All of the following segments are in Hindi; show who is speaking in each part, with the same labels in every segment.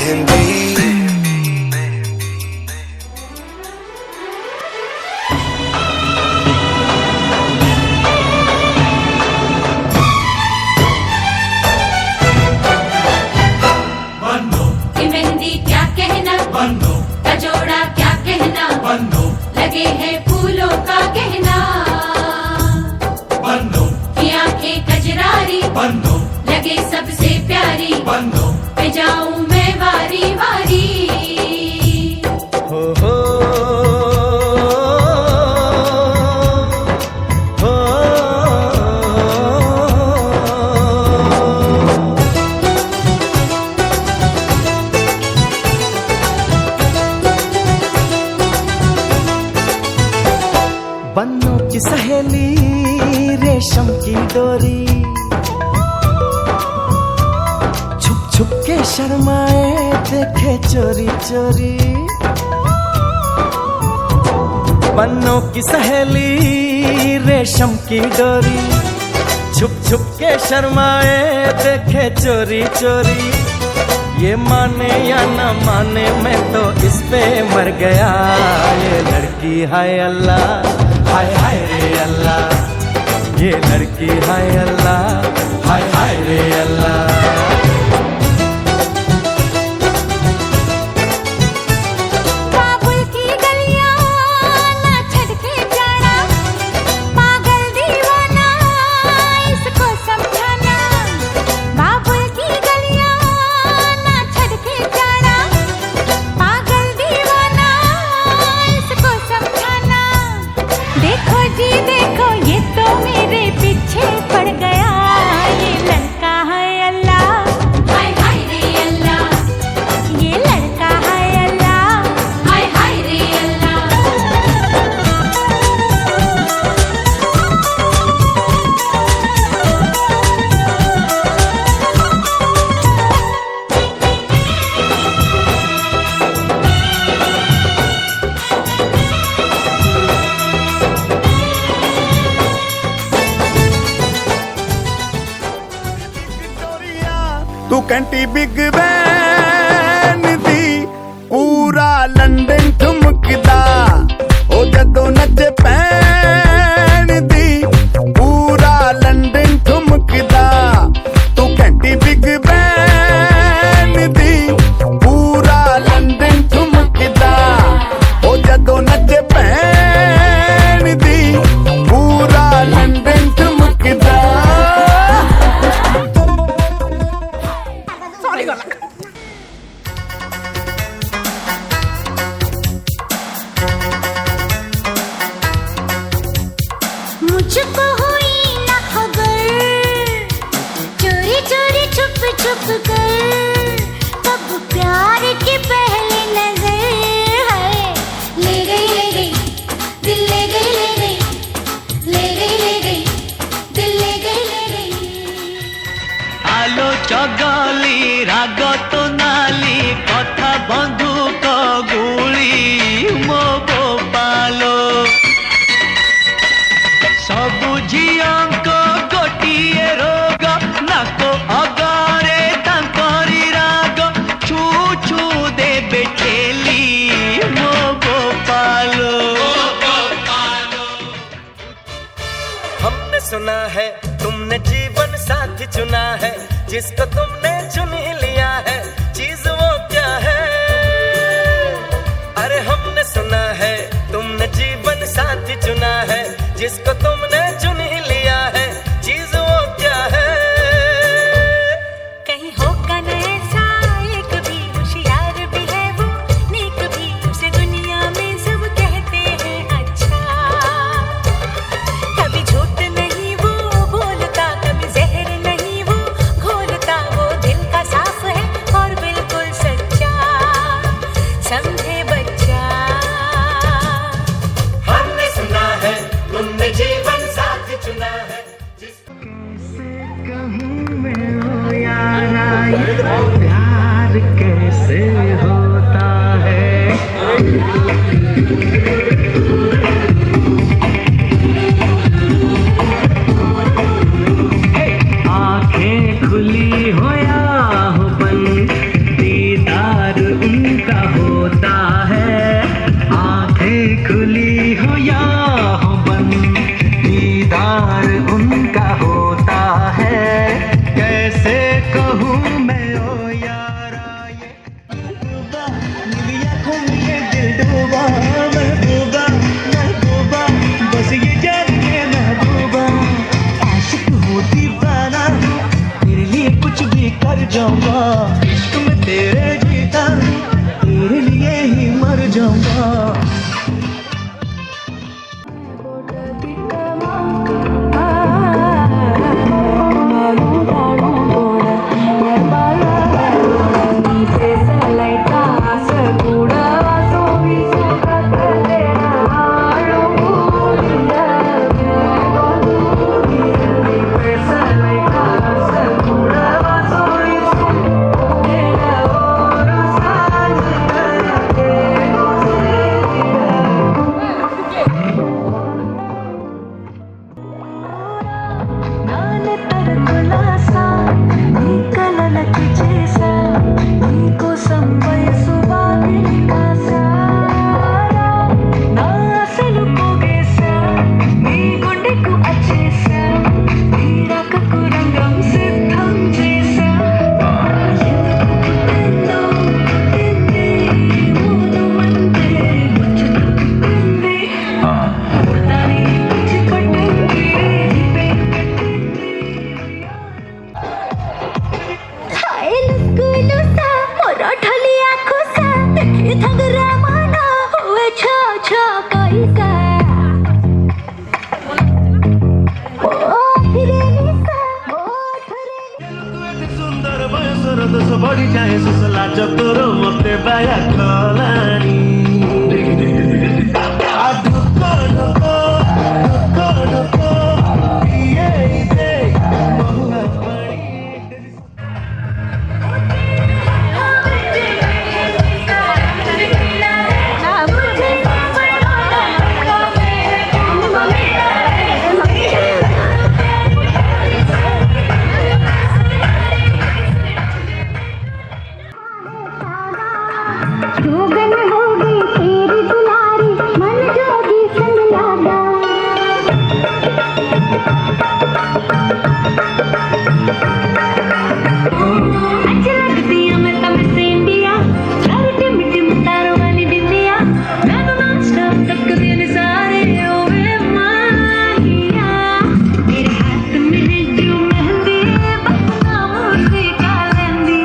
Speaker 1: मेहंदी।
Speaker 2: बन्नो की मेहंदी क्या कहना, बन्नो का जोड़ा क्या कहना, बन्नो लगे हैं फूलों का गहना। बन्नो की आंखें कजरारी, बन्नो लगे सबसे प्यारी, बन्नो पे जाऊं मैं वारी वारी।
Speaker 3: हो हो हो बन्नों की सहेली रेशम की डोरी, छुप छुप के शर्माए देखे चोरी चोरी। बन्नों की सहेली रेशम की डोरी, छुप छुप के शर्माए देखे चोरी चोरी। ये माने या न माने मैं तो इस पे मर गया। ये लड़की हाय अल्लाह, हाय हाय रे अल्लाह। ये लड़की हाय अल्लाह, हाय हाय रे अल्लाह।
Speaker 4: तू कैंटी बिग बैन दी पूरा लंदन ठुमकदा। ओ जदों नच पैन दी पूरा लंदन ठुमकदा। तू कैंटी बिग बैन दी पूरा लंदन ठुमकदा। ओ जदों नच पैन दी पूरा लंदन ठुमकदा।
Speaker 5: मुझको हुई ना खबर, चोरी चोरी छुप छुप कर, कब प्यार की पहली नजर है। ले गई दिल, ले गई ले गई दिल, ले गई।
Speaker 6: आलो चगली राग तो नाली कथा बंधुक गुली मो गोपालो। सबु झियंको गोटिए रोग नाको अगरे तांकरी राग छू छू देबे ठेली मो गोपालो।
Speaker 3: हमने सुना है तुमने जीवन साथी चुना है, जिसको तुमने चुन ही लिया है चीज वो क्या है। अरे हमने सुना है तुमने जीवन साथी चुना है, जिसको तुमने चुन ही लिया है चीज वो क्या है।
Speaker 5: कहीं होगा न ऐसा एक भी, होशियार भी है वो नेक भी, उसे दुनिया में सब कहते हैं अच्छा। कभी झूठ नहीं वो बोलता, कभी जहर नहीं वो घोलता, वो दिल
Speaker 1: ढलिया खुसा देखी थगरा माना हुए छो छो कोई का ओ फिरे निसा ओ ठरे
Speaker 7: सुंदर बयसर दस बढी जाए सुसला चतुर मते बाया कलानी
Speaker 1: जोगन होगी तेरी दुलारी मन जोगी संग लागा अच्छी लगती है मैं तब से इंडिया सारी टिम टिम तारों वाली डिंडिया मैं तो नॉन स्टॉप तक दिन सारे ओवे माहिया मेरे हाथ में जो मेहंदी बसना मुझे कालंदी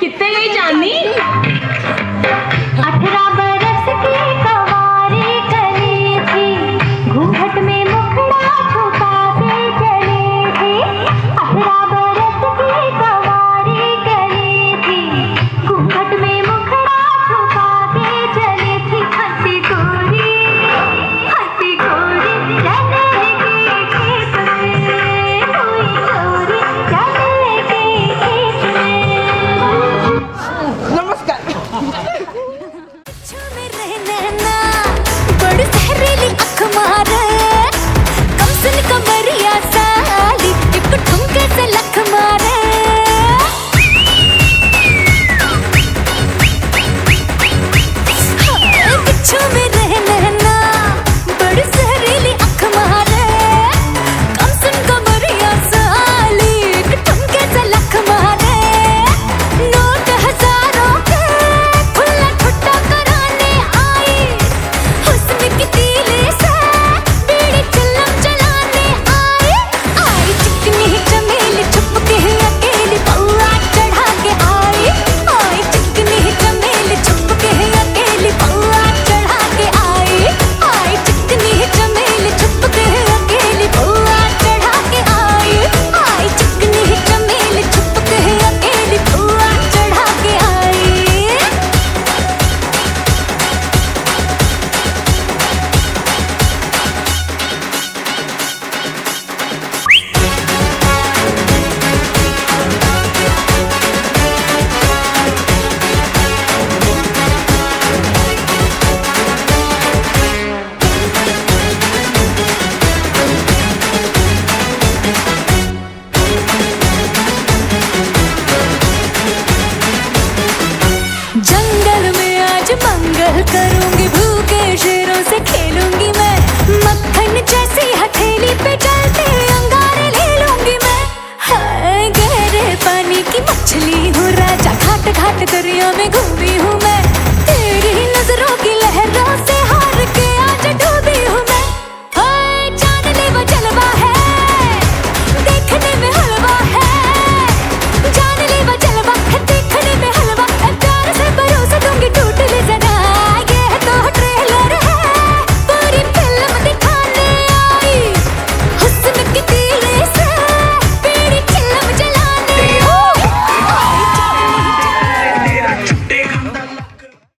Speaker 1: कितने गई जानी 18 बरस की कवारी करी थी घूंघट में मुखड़ा छुपा के चली थी 18 बरस की कवारी करी थी घूंघट में मुखड़ा छुपा के चली थी हंसी गोरी जाने के खेत में कोई गोरी जाने के खेत में बड़ सहरीली अख मारे कम सुन कमरिया साली एक ठुमके से लख मारे बिच्छू में रहना बड़ सहरीली अख मारे कम सुन कमरिया साली एक ठुमके से लख मारे नोट हजारों के खुला ठुट्टा कराने आई हुस्न की तीली से बीड़ी चिल्लम चलाने आई चिकनी चमेली छुप के अकेली पौआ चढ़ा के आई चिकनी चमेली छुप के अकेली पौआ चढ़ा के आई चिकनी चमेली छुप के अकेली पौआ चढ़ा के आई चिकनी चमेली छुप के अकेली पौआ चढ़ा के आई जंगल में आज मंगल करूंगी भूखे शेरों से खेलूंगी मैं मक्खन जैसी हथेली पे चलते अंगारे ले लूंगी मैं हाय गहरे पानी की मछली हूँ राजा घाट घाट दरिया में घूमी हूँ मैं